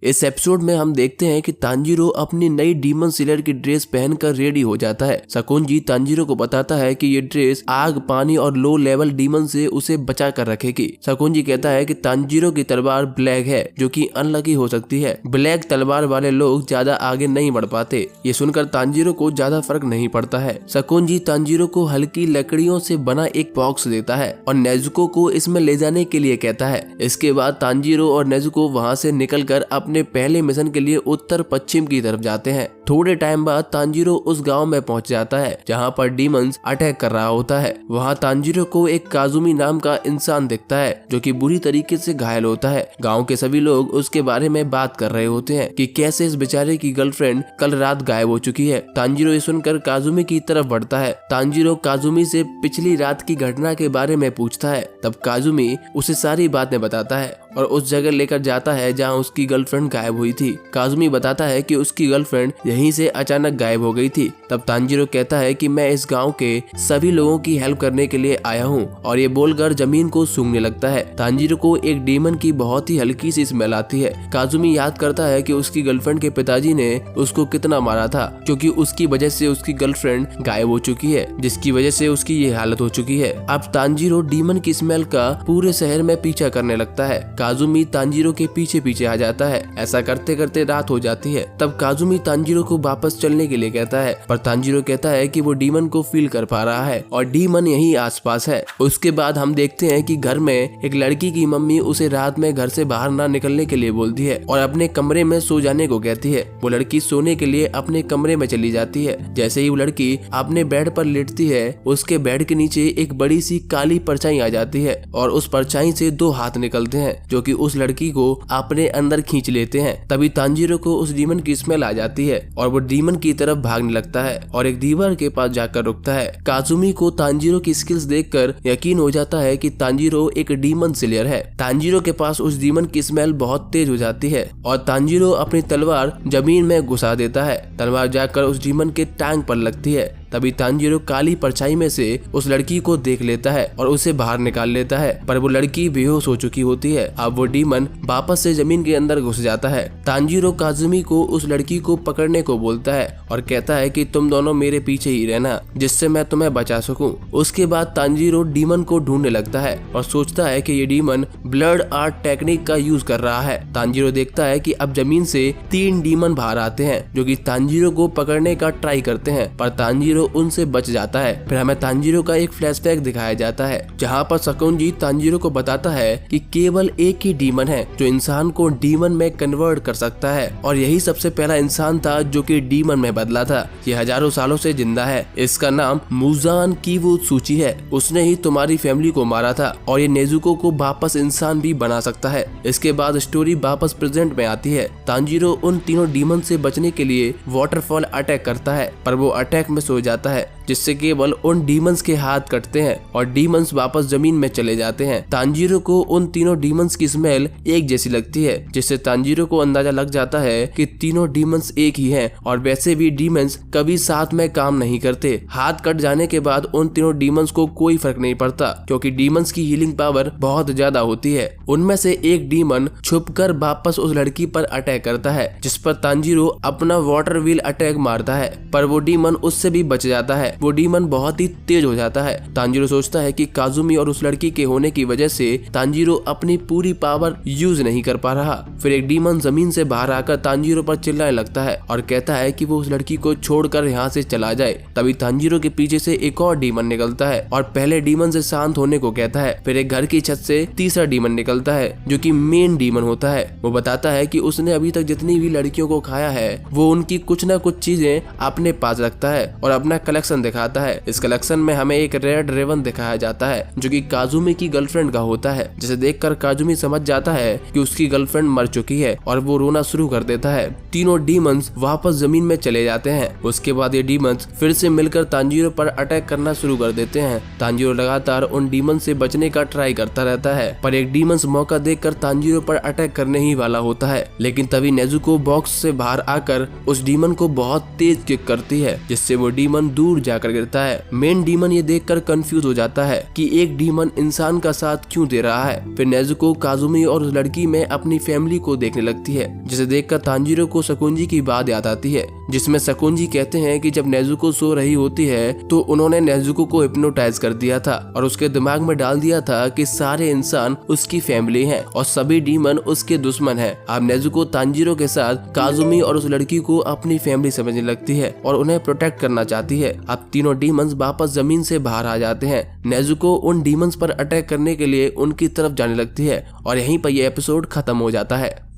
इस एपिसोड में हम देखते हैं कि तांजीरो अपनी नई डीमन स्लेयर की ड्रेस पहनकर रेडी हो जाता है। शकुंजी तांजीरो को बताता है कि ये ड्रेस आग, पानी और लो लेवल डीमन से उसे बचा कर रखेगी। शकुंजी कहता है कि तांजीरो की तलवार ब्लैक है जो कि अनलकी हो सकती है। ब्लैक तलवार वाले लोग ज्यादा आगे नहीं बढ़ पाते। ये सुनकर तांजीरो को ज्यादा फर्क नहीं पड़ता है। शकुंजी तांजीरो को हल्की लकड़ियों से बना एक बॉक्स देता है और नेजुको को इसमें ले जाने के लिए कहता है। इसके बाद तांजीरो और नेजुको वहाँ से निकलकर अपने पहले मिशन के लिए उत्तर पश्चिम की तरफ जाते हैं। थोड़े टाइम बाद तांजीरो उस गांव में पहुंच जाता है जहां पर डीमंस अटैक कर रहा होता है। वहां तांजीरो को एक काजुमी नाम का इंसान दिखता है जो कि बुरी तरीके से घायल होता है। गांव के सभी लोग उसके बारे में बात कर रहे होते हैं कि कैसे इस बेचारे की गर्लफ्रेंड कल रात गायब हो चुकी है। तांजीरो ये सुनकर काजुमी की तरफ बढ़ता है। तांजीरो काजुमी से पिछली रात की घटना के बारे में पूछता है। तब काजुमी उसे सारी बातें बताता है और उस जगह लेकर जाता है जहां उसकी गर्लफ्रेंड गायब हुई थी। काजुमी बताता है कि उसकी गर्लफ्रेंड यहीं से अचानक गायब हो गई थी। तब तांजीरो कहता है कि मैं इस गांव के सभी लोगों की हेल्प करने के लिए आया हूं और ये बोलकर जमीन को सूंघने लगता है। तांजीरो को एक डीमन की बहुत ही हल्की सी स्मेल आती है। काजुमी याद करता है कि उसकी गर्लफ्रेंड के पिताजी ने उसको कितना मारा था क्योंकि उसकी वजह से उसकी गर्लफ्रेंड गायब हो चुकी है, जिसकी वजह से उसकी ये हालत हो चुकी है। अब तांजीरो डीमन की स्मेल का पूरे शहर में पीछा करने लगता है। काजुमी तांजीरो के पीछे पीछे आ जाता है। ऐसा करते करते रात हो जाती है। तब काजुमी तांजीरो को वापस चलने के लिए कहता है, पर तांजीरो कहता है कि वो डीमन को फील कर पा रहा है और डीमन यही आसपास है। उसके बाद हम देखते हैं कि घर में एक लड़की की मम्मी उसे रात में घर से बाहर ना निकलने के लिए बोलती है और अपने कमरे में सो जाने को कहती है। वो लड़की सोने के लिए अपने कमरे में चली जाती है। जैसे ही वो लड़की अपने बेड पर लेटती है, उसके बेड के नीचे एक बड़ी सी काली परछाई आ जाती है और उस परछाई से दो हाथ निकलते हैं जो कि उस लड़की को अपने अंदर खींच लेते हैं। तभी तांजीरो को उस डीमन की स्मेल आ जाती है और वो डीमन की तरफ भागने लगता है और एक दीवार के पास जाकर रुकता है। काजुमी को तांजीरो की स्किल्स देखकर यकीन हो जाता है कि तांजीरो एक डीमन स्लेयर है। तांजीरो के पास उस डीमन की स्मेल बहुत तेज हो जाती है और तांजीरो अपनी तलवार जमीन में घुसा देता है। तलवार जाकर उस डीमन के टांग पर लगती है। तभी तांजीरो काली परछाई में से उस लड़की को देख लेता है और उसे बाहर निकाल लेता है, पर वो लड़की बेहोश हो चुकी होती है। अब वो डीमन वापस से जमीन के अंदर घुस जाता है। तांजीरो काजुमी को उस लड़की को पकड़ने को बोलता है और कहता है कि तुम दोनों मेरे पीछे ही रहना जिससे मैं तुम्हें बचा सकूं। उसके बाद तांजीरो डीमन को ढूंढने लगता है और सोचता है कि ये डीमन ब्लड आर्ट टेक्निक का यूज कर रहा है। तांजीरो देखता है कि अब जमीन से 3 डीमन बाहर आते हैं जो कि तांजीरो को पकड़ने का ट्राई करते हैं, पर तांजीरो उनसे बच जाता है। फिर हमें तांजीरो का एक फ्लैशबैक दिखाया जाता है जहां पर शकुंजी तांजीरो को बताता है कि केवल एक ही डीमन है जो इंसान को डीमन में कन्वर्ट कर सकता है और यही सबसे पहला इंसान था जो कि डीमन में बदला था। ये हजारों सालों से जिंदा है। इसका नाम मुजान किवुत्सुची है। उसने ही तुम्हारी फैमिली को मारा था और ये नेजुको को वापस इंसान भी बना सकता है। इसके बाद स्टोरी वापस प्रेजेंट में आती है। तांजीरो उन तीनों डीमन से बचने के लिए वाटरफॉल अटैक करता है, पर वो अटैक में सो जाता है जिससे केवल उन डीमंस के हाथ कटते हैं और डीमंस वापस जमीन में चले जाते हैं। तांजीरो को उन तीनों डीमंस की स्मेल एक जैसी लगती है जिससे तांजीरो को अंदाजा लग जाता है कि तीनों डीमंस एक ही हैं और वैसे भी डीमंस कभी साथ में काम नहीं करते। हाथ कट जाने के बाद उन तीनों डीमंस को कोई फर्क नहीं पड़ता क्योंकि डीमंस की हीलिंग पावर बहुत ज्यादा होती है। उनमें से एक डीमन छुपकर वापस उस लड़की पर अटैक करता है जिस पर तांजीरो अपना वाटर व्हील अटैक मारता है, पर वो डीमन उससे भी बच जाता है। वो डीमन बहुत ही तेज हो जाता है। तांजीरो सोचता है कि काजुमी और उस लड़की के होने की वजह से तांजीरो अपनी पूरी पावर यूज नहीं कर पा रहा। फिर एक डीमन जमीन से बाहर आकर तांजीरो पर चिल्लाने लगता है और कहता है कि वो उस लड़की को छोड़कर यहाँ से चला जाए। तभी तांजीरो के पीछे से एक और डीमन निकलता है और पहले डीमन से शांत होने को कहता है। फिर एक घर की छत से तीसरा डीमन निकलता है जो कि मेन डीमन होता है। वो बताता है कि उसने अभी तक जितनी भी लड़कियों को खाया है वो उनकी कुछ न कुछ चीजें अपने पास रखता है और अपना कलेक्शन दिखाता है। इस कलेक्शन में हमें एक रेड रेवन दिखाया जाता है जो कि काजुमी की गर्लफ्रेंड का होता है, जिसे देखकर काजुमी समझ जाता है कि उसकी गर्लफ्रेंड मर चुकी है और वो रोना शुरू कर देता है। तीनों डीमंस वापस जमीन में चले जाते हैं। उसके बाद ये डीमंस फिर से मिलकर तांजीरो पर अटैक करना शुरू कर देते हैं। तांजीरो लगातार उन डीमन से बचने का ट्राई करता रहता है, पर एक डीमंस मौका देखकर तांजीरो पर अटैक करने ही वाला होता है, लेकिन तभी नेजुको बॉक्स से बाहर आकर उस डीमन को बहुत तेज किक करती है जिससे वो डीमन दूर जाकर गिरता है। मेन डीमन ये देखकर कंफ्यूज हो जाता है कि एक डीमन इंसान का साथ क्यों दे रहा है। फिर नेजुको काजुमी और उस लड़की में अपनी फैमिली को देखने लगती है, जिसे देखकर तांजीरो को सकुंजी की बात याद आती है, जिसमें सकुंजी कहते हैं कि जब नेजुको सो रही होती है तो उन्होंने नेजुको को हिप्नोटाइज कर दिया था और उसके दिमाग में डाल दिया था कि सारे इंसान उसकी फैमिली हैं और सभी डीमन उसके दुश्मन हैं। अब नेजुको तांजीरो के साथ काजुमी और उस लड़की को अपनी फैमिली समझने लगती है और उन्हें प्रोटेक्ट करना चाहती है। अब तीनों डीमंस वापस जमीन से बाहर आ जाते हैं। नेजुको उन डीमंस पर अटैक करने के लिए उनकी तरफ जाने लगती है और यहीं पर यह एपिसोड खत्म हो जाता है।